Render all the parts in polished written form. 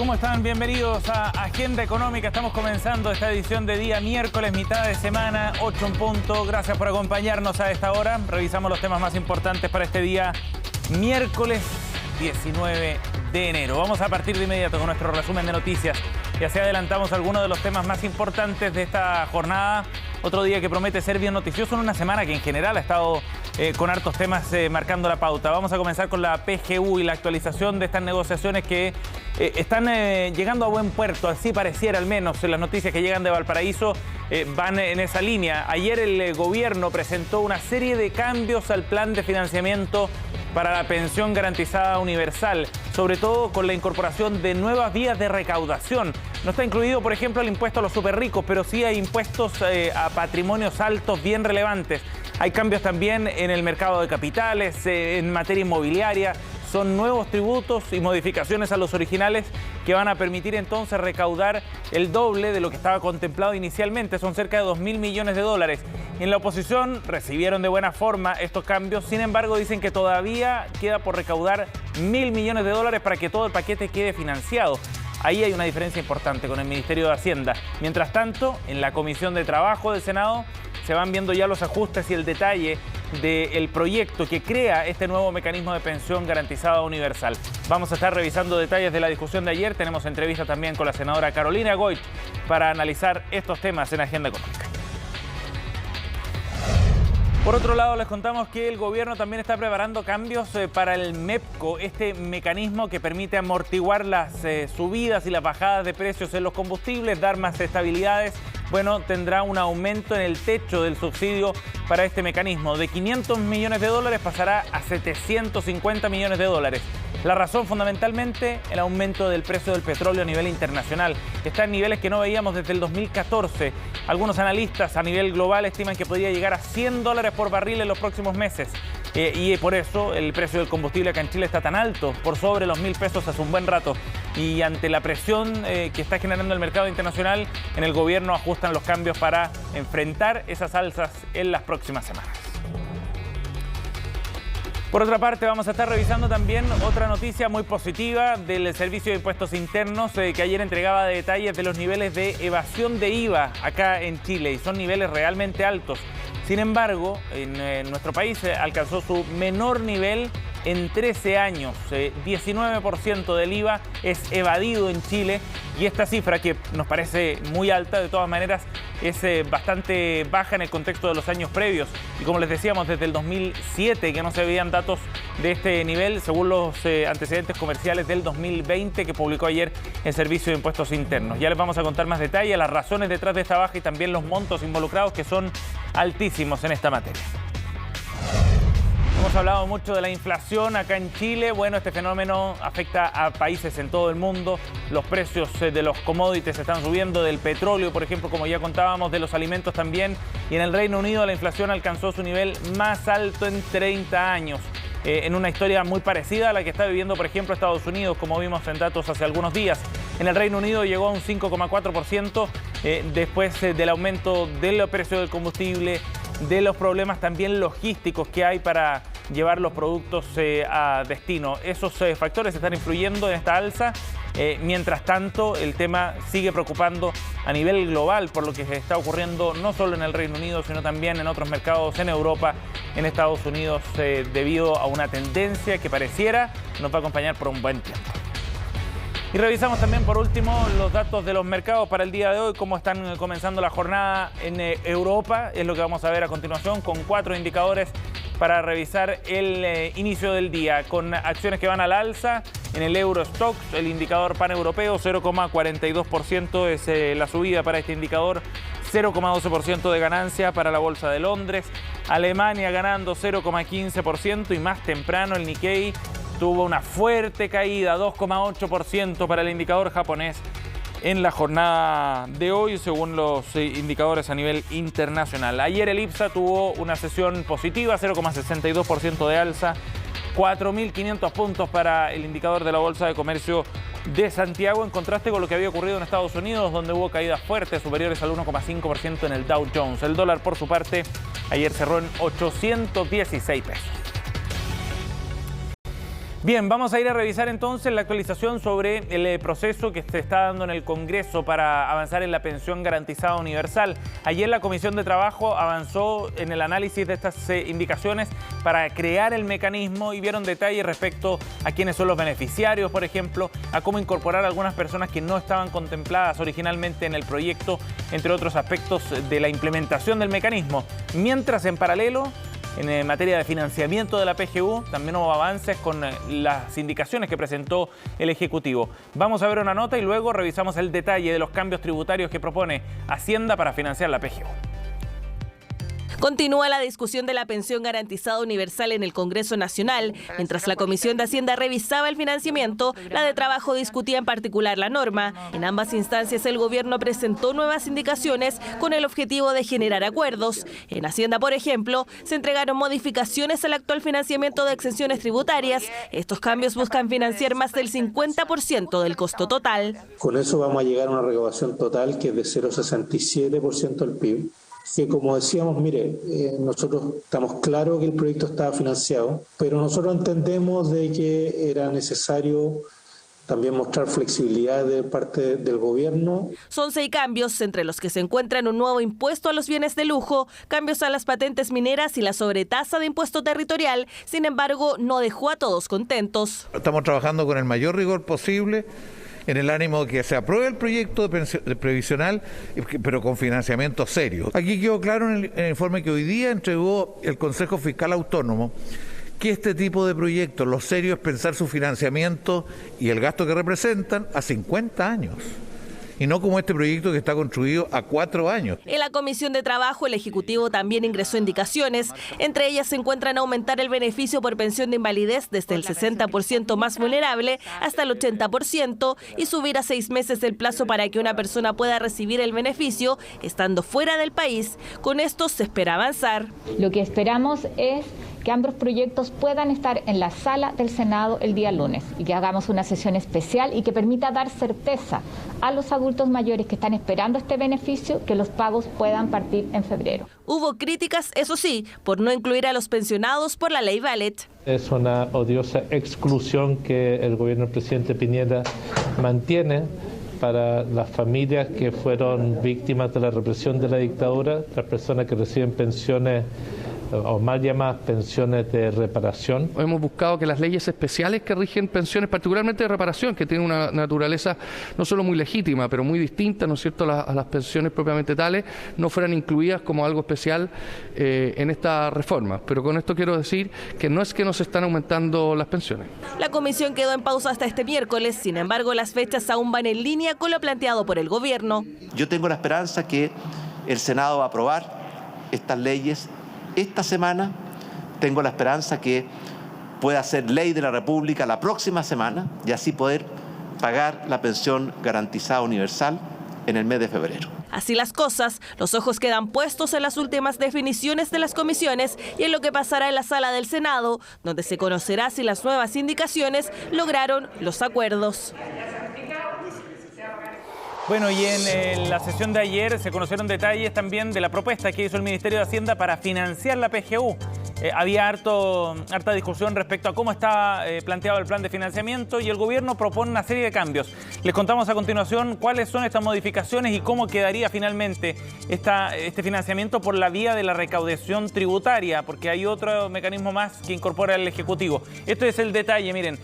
¿Cómo están? Bienvenidos a Agenda Económica. Estamos comenzando esta edición de día miércoles, mitad de semana, 8 en punto. Gracias por acompañarnos a esta hora. Revisamos los temas más importantes para este día miércoles 19 de enero. Vamos a partir de inmediato con nuestro resumen de noticias. Ya se adelantamos algunos de los temas más importantes de esta jornada. Otro día que promete ser bien noticioso en una semana que en general ha estado con hartos temas marcando la pauta. Vamos a comenzar con la PGU y la actualización de estas negociaciones que están llegando a buen puerto. Así pareciera, al menos las noticias que llegan de Valparaíso van en esa línea. Ayer el gobierno presentó una serie de cambios al plan de financiamiento para la pensión garantizada universal, sobre todo con la incorporación de nuevas vías de recaudación. No está incluido, por ejemplo, el impuesto a los superricos, pero sí hay impuestos a patrimonios altos bien relevantes. Hay cambios también en el mercado de capitales, en materia inmobiliaria. Son nuevos tributos y modificaciones a los originales que van a permitir entonces recaudar el doble de lo que estaba contemplado inicialmente. Son cerca de 2.000 millones de dólares. En la oposición recibieron de buena forma estos cambios. Sin embargo, dicen que todavía queda por recaudar 1.000 millones de dólares para que todo el paquete quede financiado. Ahí hay una diferencia importante con el Ministerio de Hacienda. Mientras tanto, en la Comisión de Trabajo del Senado se van viendo ya los ajustes y el detalle del proyecto que crea este nuevo mecanismo de pensión garantizada universal. Vamos a estar revisando detalles de la discusión de ayer. Tenemos entrevista también con la senadora Carolina Goit para analizar estos temas en Agenda Económica. Por otro lado, les contamos que el gobierno también está preparando cambios para el MEPCO, este mecanismo que permite amortiguar las subidas y las bajadas de precios en los combustibles, dar más estabilidades. Bueno, tendrá un aumento en el techo del subsidio para este mecanismo. De 500 millones de dólares pasará a 750 millones de dólares. La razón, fundamentalmente, el aumento del precio del petróleo a nivel internacional. Está en niveles que no veíamos desde el 2014. Algunos analistas a nivel global estiman que podría llegar a 100 dólares por barril en los próximos meses. Y por eso el precio del combustible acá en Chile está tan alto, por sobre los 1.000 pesos hace un buen rato. Y ante la presión que está generando el mercado internacional, en el gobierno ajustan los cambios para enfrentar esas alzas en las próximas semanas. Por otra parte, vamos a estar revisando también otra noticia muy positiva del Servicio de Impuestos Internos que ayer entregaba detalles de los niveles de evasión de IVA acá en Chile y son niveles realmente altos. Sin embargo, en nuestro país alcanzó su menor nivel en 13 años. 19% del IVA es evadido en Chile y esta cifra, que nos parece muy alta, de todas maneras es bastante baja en el contexto de los años previos. Y como les decíamos, desde el 2007 que no se veían datos de este nivel, según los antecedentes comerciales del 2020 que publicó ayer el Servicio de Impuestos Internos. Ya les vamos a contar más detalles, las razones detrás de esta baja y también los montos involucrados, que son altísimos en esta materia. Hemos hablado mucho de la inflación acá en Chile. Bueno, este fenómeno afecta a países en todo el mundo. Los precios de los commodities están subiendo, del petróleo, por ejemplo, como ya contábamos, de los alimentos también. Y en el Reino Unido la inflación alcanzó su nivel más alto en 30 años. En una historia muy parecida a la que está viviendo, por ejemplo, Estados Unidos, como vimos en datos hace algunos días. En el Reino Unido llegó a un 5,4% después del aumento del precio del combustible, de los problemas también logísticos que hay para llevar los productos a destino. Esos factores están influyendo en esta alza. Mientras tanto, el tema sigue preocupando a nivel global por lo que está ocurriendo no solo en el Reino Unido, sino también en otros mercados en Europa, en Estados Unidos, debido a una tendencia que pareciera nos va a acompañar por un buen tiempo. Y revisamos también, por último, los datos de los mercados para el día de hoy, cómo están comenzando la jornada en Europa. Es lo que vamos a ver a continuación, con 4 indicadores para revisar el inicio del día, con acciones que van al alza. En el Eurostoxx, el indicador paneuropeo, 0,42% es la subida para este indicador, 0,12% de ganancia para la Bolsa de Londres. Alemania ganando 0,15% y más temprano el Nikkei tuvo una fuerte caída, 2,8% para el indicador japonés en la jornada de hoy, según los indicadores a nivel internacional. Ayer el IPSA tuvo una sesión positiva, 0,62% de alza, 4.500 puntos para el indicador de la Bolsa de Comercio de Santiago, en contraste con lo que había ocurrido en Estados Unidos, donde hubo caídas fuertes superiores al 1,5% en el Dow Jones. El dólar, por su parte, ayer cerró en 816 pesos. Bien, vamos a ir a revisar entonces la actualización sobre el proceso que se está dando en el Congreso para avanzar en la pensión garantizada universal. Ayer la Comisión de Trabajo avanzó en el análisis de estas indicaciones para crear el mecanismo y vieron detalles respecto a quiénes son los beneficiarios, por ejemplo, a cómo incorporar a algunas personas que no estaban contempladas originalmente en el proyecto, entre otros aspectos de la implementación del mecanismo. Mientras, en paralelo, en materia de financiamiento de la PGU, también hubo avances con las indicaciones que presentó el Ejecutivo. Vamos a ver una nota y luego revisamos el detalle de los cambios tributarios que propone Hacienda para financiar la PGU. Continúa la discusión de la pensión garantizada universal en el Congreso Nacional. Mientras la Comisión de Hacienda revisaba el financiamiento, la de Trabajo discutía en particular la norma. En ambas instancias el gobierno presentó nuevas indicaciones con el objetivo de generar acuerdos. En Hacienda, por ejemplo, se entregaron modificaciones al actual financiamiento de exenciones tributarias. Estos cambios buscan financiar más del 50% del costo total. Con eso vamos a llegar a una recaudación total que es de 0,67% del PIB. Que como decíamos, mire, nosotros estamos claros que el proyecto estaba financiado, pero nosotros entendemos de que era necesario también mostrar flexibilidad de parte del gobierno. Son 6 cambios, entre los que se encuentran un nuevo impuesto a los bienes de lujo, cambios a las patentes mineras y la sobretasa de impuesto territorial. Sin embargo, no dejó a todos contentos. Estamos trabajando con el mayor rigor posible, en el ánimo de que se apruebe el proyecto de previsional, pero con financiamiento serio. Aquí quedó claro en el informe que hoy día entregó el Consejo Fiscal Autónomo que este tipo de proyectos, lo serio es pensar su financiamiento y el gasto que representan a 50 años. Y no como este proyecto que está construido a 4 años. En la Comisión de Trabajo, el Ejecutivo también ingresó indicaciones. Entre ellas se encuentran aumentar el beneficio por pensión de invalidez desde el 60% más vulnerable hasta el 80% y subir a 6 meses el plazo para que una persona pueda recibir el beneficio estando fuera del país. Con esto se espera avanzar. Lo que esperamos es que ambos proyectos puedan estar en la sala del Senado el día lunes y que hagamos una sesión especial y que permita dar certeza a los adultos mayores que están esperando este beneficio que los pagos puedan partir en febrero. Hubo críticas, eso sí, por no incluir a los pensionados por la ley Ballet. Es una odiosa exclusión que el gobierno del presidente Piñera mantiene para las familias que fueron víctimas de la represión de la dictadura, las personas que reciben pensiones o mal llamadas pensiones de reparación. Hemos buscado que las leyes especiales que rigen pensiones, particularmente de reparación, que tienen una naturaleza no solo muy legítima, pero muy distinta, ¿no es cierto?, a las pensiones propiamente tales, no fueran incluidas como algo especial en esta reforma. Pero con esto quiero decir que no es que nos están aumentando las pensiones. La comisión quedó en pausa hasta este miércoles, sin embargo las fechas aún van en línea con lo planteado por el gobierno. Yo tengo la esperanza que el Senado va a aprobar estas leyes esta semana. Tengo la esperanza que pueda ser ley de la República la próxima semana y así poder pagar la pensión garantizada universal en el mes de febrero. Así las cosas, los ojos quedan puestos en las últimas definiciones de las comisiones y en lo que pasará en la sala del Senado, donde se conocerá si las nuevas indicaciones lograron los acuerdos. Bueno, y en la sesión de ayer se conocieron detalles también de la propuesta que hizo el Ministerio de Hacienda para financiar la PGU. Había harta discusión respecto a cómo está planteado el plan de financiamiento y el gobierno propone una serie de cambios. Les contamos a continuación cuáles son estas modificaciones y cómo quedaría finalmente este financiamiento por la vía de la recaudación tributaria, porque hay otro mecanismo más que incorpora el Ejecutivo. Esto es el detalle, miren.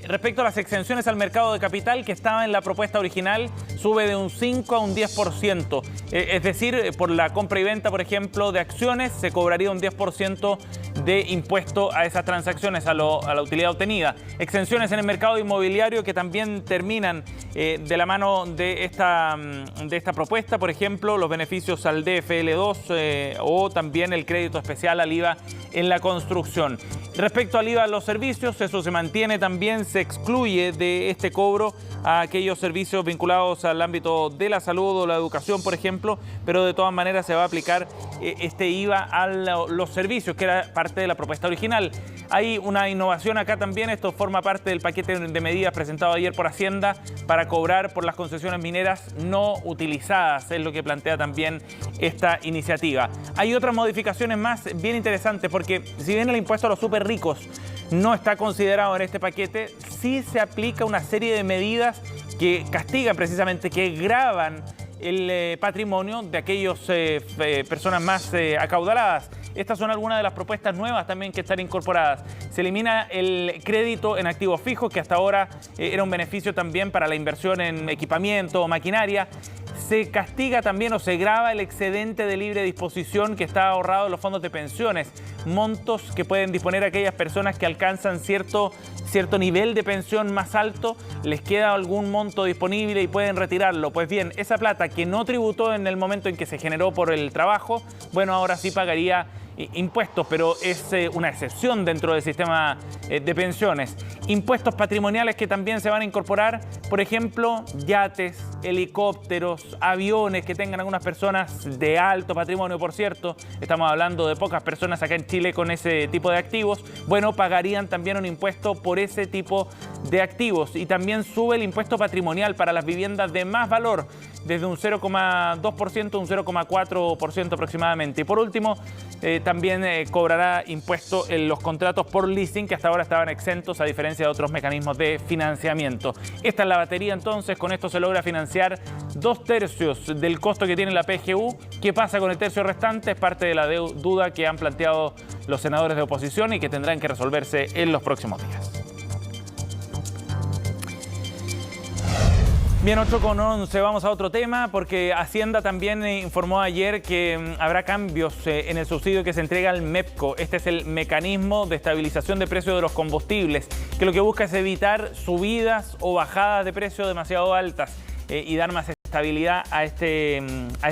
Respecto a las exenciones al mercado de capital que estaba en la propuesta original, sube de un 5 a un 10%. Es decir, por la compra y venta, por ejemplo, de acciones, se cobraría un 10% de impuesto a esas transacciones, a la utilidad obtenida. Exenciones en el mercado inmobiliario que también terminan de la mano de esta propuesta, por ejemplo, los beneficios al DFL2 o también el crédito especial al IVA en la construcción. Respecto al IVA a los servicios, eso se mantiene también, se excluye de este cobro a aquellos servicios vinculados al ámbito de la salud o la educación, por ejemplo, pero de todas maneras se va a aplicar este IVA a los servicios, que era parte de la propuesta original. Hay una innovación acá también, esto forma parte del paquete de medidas presentado ayer por Hacienda para cobrar por las concesiones mineras no utilizadas, es lo que plantea también esta iniciativa. Hay otras modificaciones más bien interesantes, porque si bien el impuesto a los súper ricos no está considerado en este paquete, sí se aplica una serie de medidas que castigan precisamente, que gravan el patrimonio de aquellas personas más acaudaladas. Estas son algunas de las propuestas nuevas también que están incorporadas. Se elimina el crédito en activos fijos, que hasta ahora era un beneficio también para la inversión en equipamiento o maquinaria. Se castiga también o se grava el excedente de libre disposición que está ahorrado en los fondos de pensiones, montos que pueden disponer aquellas personas que alcanzan cierto nivel de pensión más alto, les queda algún monto disponible y pueden retirarlo. Pues bien, esa plata que no tributó en el momento en que se generó por el trabajo, bueno, ahora sí pagaría impuestos, pero es una excepción dentro del sistema de pensiones. Impuestos patrimoniales que también se van a incorporar, por ejemplo, yates, helicópteros, aviones que tengan algunas personas de alto patrimonio, por cierto. Estamos hablando de pocas personas acá en Chile con ese tipo de activos. Bueno, pagarían también un impuesto por ese tipo de activos. Y también sube el impuesto patrimonial para las viviendas de más valor, desde un 0,2% a un 0,4% aproximadamente. Y por último, también cobrará impuesto en los contratos por leasing, que hasta ahora estaban exentos a diferencia de otros mecanismos de financiamiento. Esta es la batería entonces, con esto se logra financiar 2/3 del costo que tiene la PGU. ¿Qué pasa con el tercio restante? Es parte de la duda que han planteado los senadores de oposición y que tendrán que resolverse en los próximos días. Bien, 8:11, vamos a otro tema, porque Hacienda también informó ayer que habrá cambios en el subsidio que se entrega al MEPCO. Este es el mecanismo de estabilización de precios de los combustibles, que lo que busca es evitar subidas o bajadas de precios demasiado altas y dar más estabilidad a este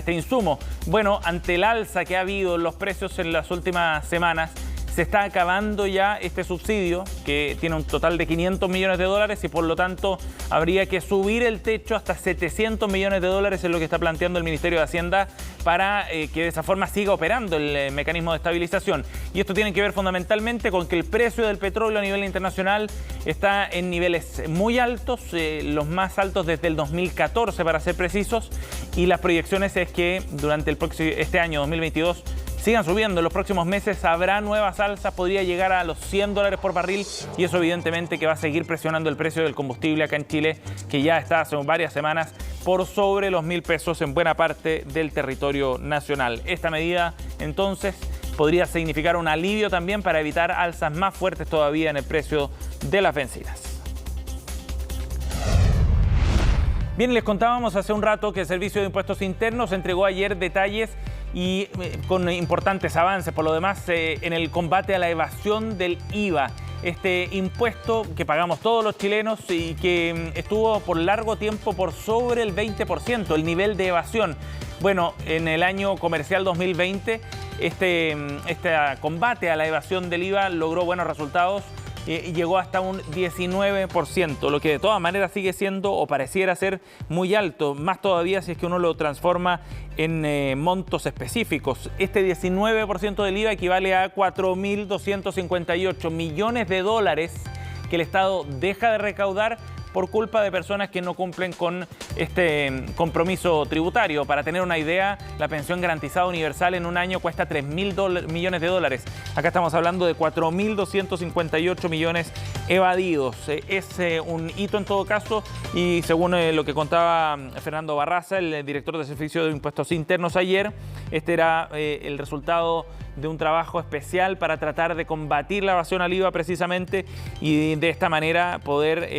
insumo. Bueno, ante el alza que ha habido en los precios en las últimas semanas, se está acabando ya este subsidio, que tiene un total de 500 millones de dólares y por lo tanto habría que subir el techo hasta 700 millones de dólares, es lo que está planteando el Ministerio de Hacienda, para que de esa forma siga operando el mecanismo de estabilización. Y esto tiene que ver fundamentalmente con que el precio del petróleo a nivel internacional está en niveles muy altos, los más altos desde el 2014 para ser precisos, y las proyecciones es que durante este año 2022 sigan subiendo. En los próximos meses habrá nuevas alzas, podría llegar a los $100 por barril, y eso evidentemente que va a seguir presionando el precio del combustible acá en Chile, que ya está hace varias semanas por sobre los 1.000 pesos en buena parte del territorio nacional. Esta medida entonces podría significar un alivio también para evitar alzas más fuertes todavía en el precio de las bencinas. Bien, les contábamos hace un rato que el Servicio de Impuestos Internos entregó ayer detalles y con importantes avances, por lo demás, en el combate a la evasión del IVA. Este impuesto que pagamos todos los chilenos y que estuvo por largo tiempo por sobre el 20%, el nivel de evasión. Bueno, en el año comercial 2020, este combate a la evasión del IVA logró buenos resultados y llegó hasta un 19%, lo que de todas maneras sigue siendo o pareciera ser muy alto, más todavía si es que uno lo transforma en montos específicos. Este 19% del IVA equivale a 4.258 millones de dólares que el Estado deja de recaudar por culpa de personas que no cumplen con este compromiso tributario. Para tener una idea, la pensión garantizada universal en un año cuesta 3.000 millones de dólares. Acá estamos hablando de 4.258 millones evadidos. Es un hito en todo caso, y según lo que contaba Fernando Barraza, el director del Servicio de Impuestos Internos ayer, este era el resultado de un trabajo especial para tratar de combatir la evasión al IVA precisamente, y de esta manera poder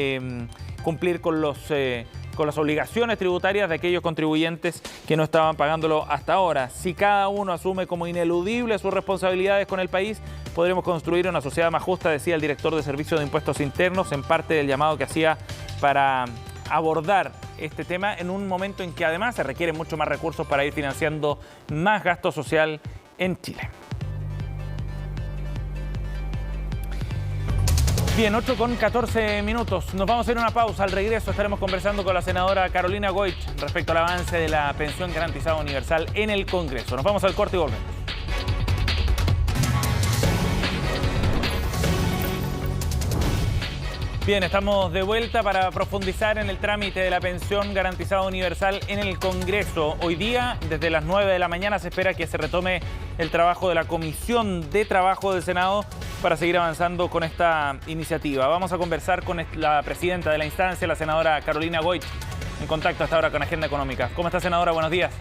cumplir con las obligaciones tributarias de aquellos contribuyentes que no estaban pagándolo hasta ahora. Si cada uno asume como ineludible sus responsabilidades con el país, podremos construir una sociedad más justa, decía el director de Servicio de Impuestos Internos, en parte del llamado que hacía para abordar este tema en un momento en que además se requieren mucho más recursos para ir financiando más gasto social en Chile. Bien, 8:14. Nos vamos a ir a una pausa. Al regreso estaremos conversando con la senadora Carolina Goich respecto al avance de la pensión garantizada universal en el Congreso. Nos vamos al corte y volvemos. Bien, estamos de vuelta para profundizar en el trámite de la pensión garantizada universal en el Congreso. Hoy día, desde las 9 de la mañana, se espera que se retome el trabajo de la Comisión de Trabajo del Senado para seguir avanzando con esta iniciativa. Vamos a conversar con la presidenta de la instancia, la senadora Carolina Goich, en contacto hasta ahora con Agenda Económica. ¿Cómo está, senadora? Buenos días.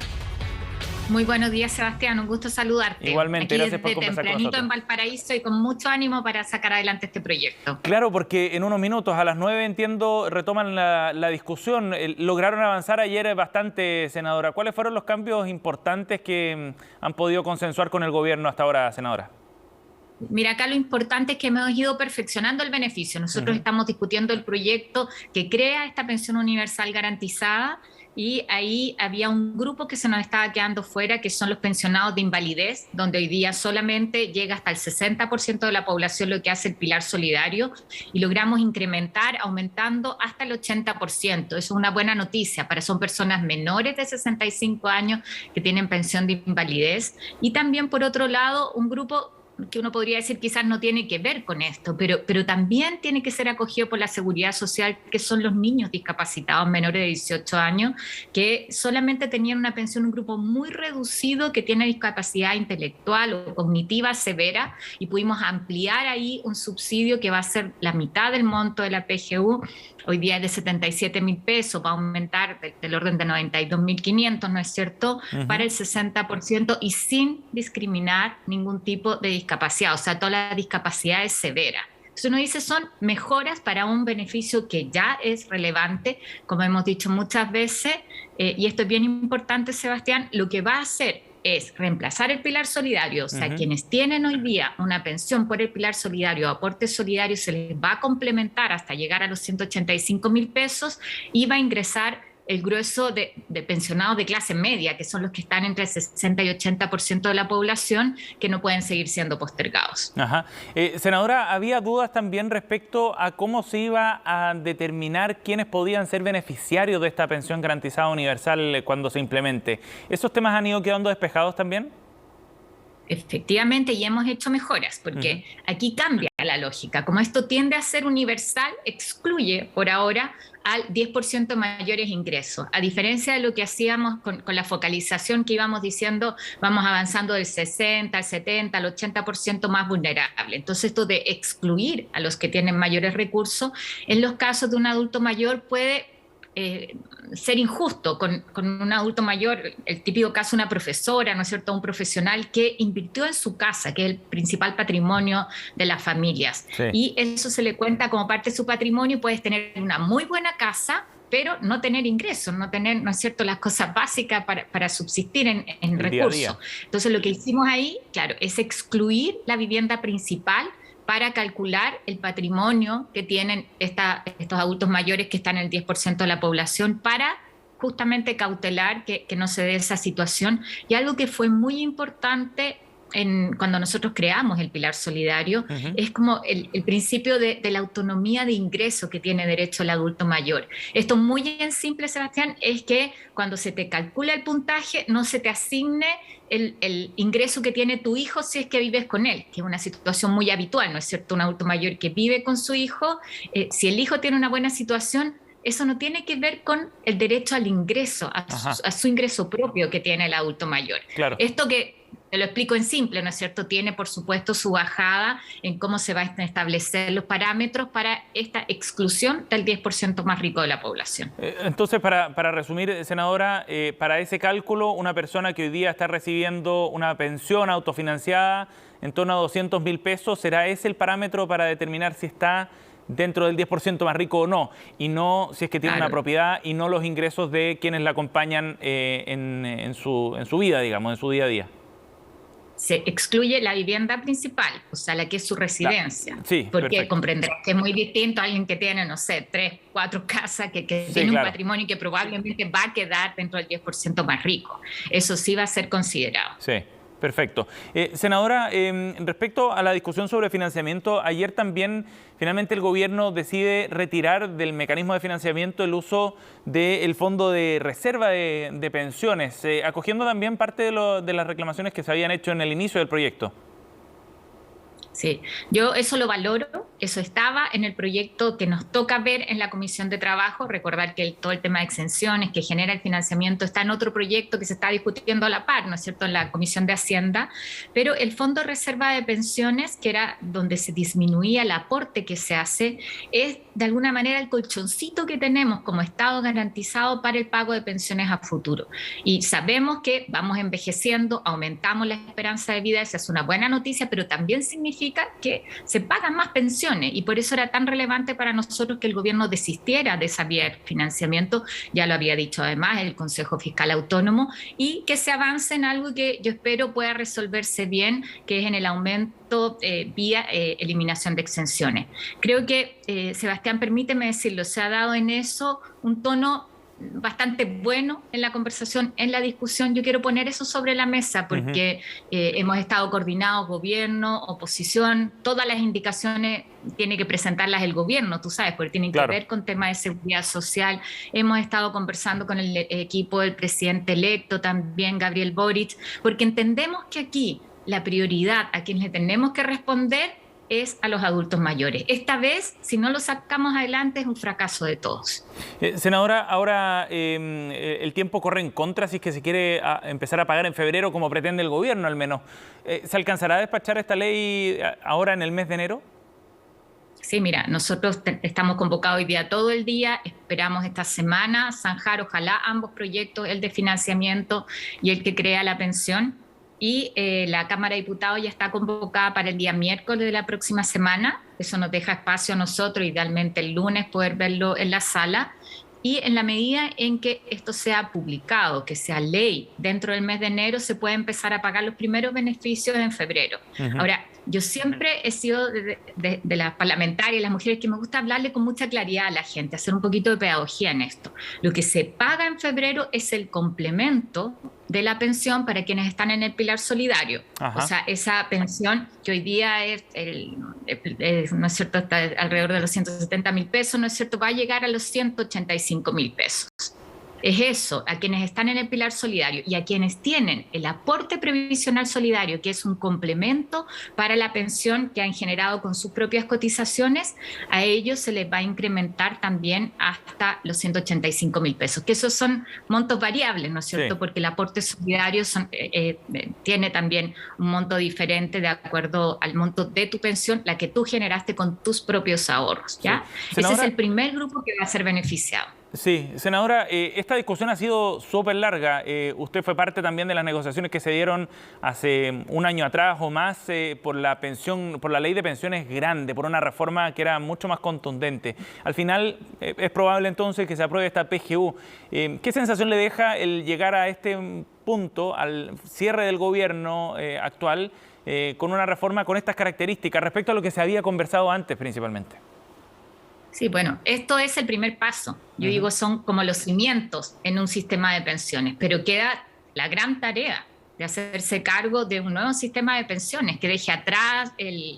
Muy buenos días, Sebastián. Un gusto saludarte. Igualmente, aquí gracias por conversar con nosotros. En Valparaíso y con mucho ánimo para sacar adelante este proyecto. Claro, porque en unos minutos, a las 9, entiendo, retoman la discusión. Lograron avanzar ayer bastante, senadora. ¿Cuáles fueron los cambios importantes que han podido consensuar con el gobierno hasta ahora, senadora? Mira, acá lo importante es que hemos ido perfeccionando el beneficio. Nosotros estamos discutiendo el proyecto que crea esta pensión universal garantizada, y ahí había un grupo que se nos estaba quedando fuera, que son los pensionados de invalidez, donde hoy día solamente llega hasta el 60% de la población lo que hace el pilar solidario, y logramos incrementar, aumentando hasta el 80%. Eso es una buena noticia, son personas menores de 65 años que tienen pensión de invalidez. Y también, por otro lado, un grupo que uno podría decir quizás no tiene que ver con esto, pero también tiene que ser acogido por la seguridad social, que son los niños discapacitados menores de 18 años, que solamente tenían una pensión, un grupo muy reducido que tiene discapacidad intelectual o cognitiva severa, y pudimos ampliar ahí un subsidio que va a ser la mitad del monto de la PGU. Hoy día es de 77.000 pesos, va a aumentar del orden de 92.500, ¿no es cierto?, para el 60%, y sin discriminar ningún tipo de discapacidad, o sea, toda la discapacidad es severa. Entonces uno dice, son mejoras para un beneficio que ya es relevante, como hemos dicho muchas veces, y esto es bien importante, Sebastián. Lo que va a hacer es reemplazar el pilar solidario, o sea, quienes tienen hoy día una pensión por el pilar solidario o aporte solidario, se les va a complementar hasta llegar a los 185.000 pesos, y va a ingresar el grueso de pensionados de clase media, que son los que están entre el 60 y 80% de la población, que no pueden seguir siendo postergados. Ajá. Senadora, había dudas también respecto a cómo se iba a determinar quiénes podían ser beneficiarios de esta pensión garantizada universal cuando se implemente. ¿Esos temas han ido quedando despejados también? Efectivamente, y hemos hecho mejoras, porque aquí cambia la lógica. Como esto tiende a ser universal, excluye por ahora al 10% mayores ingresos, a diferencia de lo que hacíamos con la focalización que íbamos diciendo, vamos avanzando del 60 al 70 al 80% más vulnerable. Entonces, esto de excluir a los que tienen mayores recursos, en los casos de un adulto mayor puede ser injusto con un adulto mayor, el típico caso de una profesora, ¿no es cierto?, un profesional que invirtió en su casa, que es el principal patrimonio de las familias. Sí. Y eso se le cuenta como parte de su patrimonio, y puedes tener una muy buena casa, pero no tener ingresos, no tener, ¿no es cierto?, las cosas básicas para subsistir en recursos. Día a día. Entonces, lo que hicimos ahí, claro, es excluir la vivienda principal para calcular el patrimonio que tienen estos adultos mayores que están en el 10% de la población, para justamente cautelar que no se dé esa situación. Y algo que fue muy importante cuando nosotros creamos el pilar solidario, es como el principio de la autonomía de ingreso que tiene derecho el adulto mayor. Esto, muy en simple, Sebastián, es que cuando se te calcula el puntaje, no se te asigne el ingreso que tiene tu hijo si es que vives con él, que es una situación muy habitual, ¿no es cierto? Un adulto mayor que vive con su hijo, si el hijo tiene una buena situación, eso no tiene que ver con el derecho al ingreso, a su ingreso propio que tiene el adulto mayor. Claro. Esto, que te lo explico en simple, ¿no es cierto?, tiene por supuesto su bajada en cómo se van a establecer los parámetros para esta exclusión del 10% más rico de la población. Entonces, para resumir, senadora, para ese cálculo, una persona que hoy día está recibiendo una pensión autofinanciada en torno a 200.000 pesos, ¿será ese el parámetro para determinar si está dentro del 10% más rico o no? Y no si es que tiene una propiedad, y no los ingresos de quienes la acompañan en su vida, digamos, en su día a día. Se excluye la vivienda principal, o sea, la que es su residencia. Sí, porque comprenderás que es muy distinto a alguien que tiene, no sé, 3, 4 casas, que tiene un patrimonio que probablemente va a quedar dentro del 10% más rico. Eso sí va a ser considerado. Sí. Perfecto. Senadora, respecto a la discusión sobre financiamiento, ayer también finalmente el gobierno decide retirar del mecanismo de financiamiento el uso del fondo de reserva de pensiones, acogiendo también parte de las reclamaciones que se habían hecho en el inicio del proyecto. Sí, yo eso lo valoro, eso estaba en el proyecto que nos toca ver en la Comisión de Trabajo. Recordar que todo el tema de exenciones que genera el financiamiento está en otro proyecto que se está discutiendo a la par, ¿no es cierto?, en la Comisión de Hacienda. Pero el Fondo de Reserva de Pensiones, que era donde se disminuía el aporte que se hace, es de alguna manera el colchoncito que tenemos como Estado garantizado para el pago de pensiones a futuro. Y sabemos que vamos envejeciendo, aumentamos la esperanza de vida, esa es una buena noticia, pero también significa que se pagan más pensiones, y por eso era tan relevante para nosotros que el gobierno desistiera de esa vía de financiamiento, ya lo había dicho además el Consejo Fiscal Autónomo, y que se avance en algo que yo espero pueda resolverse bien, que es en el aumento vía eliminación de exenciones. Creo que, Sebastián, permíteme decirlo, se ha dado en eso un tono bastante bueno en la conversación, en la discusión. Yo quiero poner eso sobre la mesa porque hemos estado coordinados, gobierno, oposición, todas las indicaciones tiene que presentarlas el gobierno, tú sabes, porque tienen que ver con temas de seguridad social. Hemos estado conversando con el equipo del presidente electo, también Gabriel Boric, porque entendemos que aquí la prioridad a quienes le tenemos que responder es a los adultos mayores. Esta vez, si no lo sacamos adelante, es un fracaso de todos. Senadora, ahora el tiempo corre en contra si es que se quiere empezar a pagar en febrero como pretende el gobierno al menos. ¿Se alcanzará a despachar esta ley ahora en el mes de enero? Sí, mira, nosotros estamos convocados hoy día todo el día, esperamos esta semana zanjar ojalá ambos proyectos, el de financiamiento y el que crea la pensión. Y la Cámara de Diputados ya está convocada para el día miércoles de la próxima semana. Eso nos deja espacio a nosotros, idealmente el lunes, poder verlo en la sala. Y en la medida en que esto sea publicado, que sea ley dentro del mes de enero, se puede empezar a pagar los primeros beneficios en febrero. Ahora, yo siempre he sido de las parlamentarias, las mujeres, que me gusta hablarle con mucha claridad a la gente, hacer un poquito de pedagogía en esto. Lo que se paga en febrero es el complemento de la pensión para quienes están en el pilar solidario. O sea, esa pensión que hoy día es ¿no es cierto?, está alrededor de los 170.000 pesos, ¿no es cierto?, va a llegar a los 185.000 pesos. Es eso, a quienes están en el pilar solidario y a quienes tienen el aporte previsional solidario, que es un complemento para la pensión que han generado con sus propias cotizaciones, a ellos se les va a incrementar también hasta los 185.000 pesos, que esos son montos variables, ¿no es cierto?, sí, porque el aporte solidario tiene también un monto diferente de acuerdo al monto de tu pensión, la que tú generaste con tus propios ahorros, ¿ya? Sí. Ese es el primer grupo que va a ser beneficiado. Sí, senadora, esta discusión ha sido súper larga. Usted fue parte también de las negociaciones que se dieron hace un año atrás o más por la pensión, por la ley de pensiones grande, por una reforma que era mucho más contundente. Al final es probable entonces que se apruebe esta PGU. ¿Qué sensación le deja el llegar a este punto, al cierre del gobierno actual, con una reforma con estas características respecto a lo que se había conversado antes principalmente? Sí, bueno, esto es el primer paso. Yo digo, son como los cimientos en un sistema de pensiones, pero queda la gran tarea de hacerse cargo de un nuevo sistema de pensiones que deje atrás el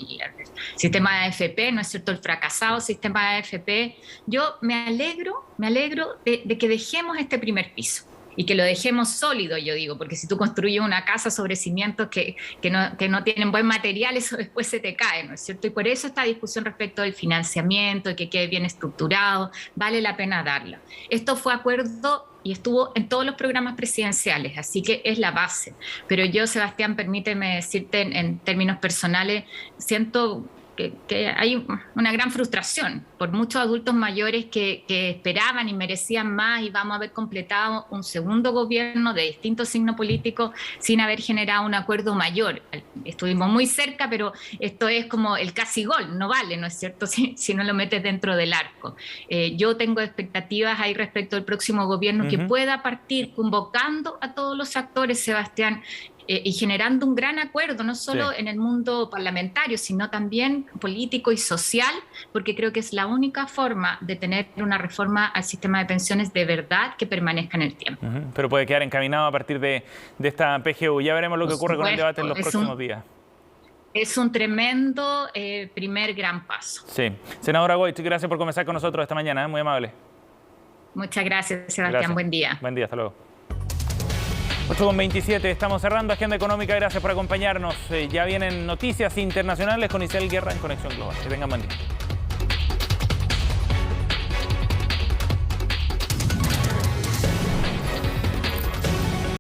sistema de AFP, ¿no es cierto?, el fracasado sistema de AFP. Yo me alegro de que dejemos este primer piso y que lo dejemos sólido, yo digo, porque si tú construyes una casa sobre cimientos que no tienen buen material, eso después se te cae, ¿no es cierto? Y por eso esta discusión respecto del financiamiento, de que quede bien estructurado, vale la pena darla. Esto fue acuerdo y estuvo en todos los programas presidenciales, así que es la base. Pero yo, Sebastián, permíteme decirte en términos personales, siento que hay una gran frustración por muchos adultos mayores que esperaban y merecían más, y vamos a haber completado un segundo gobierno de distinto signo político sin haber generado un acuerdo mayor. Estuvimos muy cerca, pero esto es como el casi gol, no vale, ¿no es cierto?, si no lo metes dentro del arco. Yo tengo expectativas ahí respecto al próximo gobierno que pueda partir convocando a todos los actores, Sebastián, y generando un gran acuerdo, no solo en el mundo parlamentario, sino también político y social, porque creo que es la única forma de tener una reforma al sistema de pensiones de verdad que permanezca en el tiempo. Pero puede quedar encaminado a partir de esta PGU. Ya veremos lo que ocurre con el debate en los próximos días. Es un tremendo primer gran paso. Sí. Senadora Goich, gracias por conversar con nosotros esta mañana, muy amable. Muchas gracias, Sebastián. Gracias. Buen día. Buen día, hasta luego. 8:27, estamos cerrando Agenda Económica, gracias por acompañarnos. Ya vienen noticias internacionales con Isabel Guerra en Conexión Global. Que tengan buen día.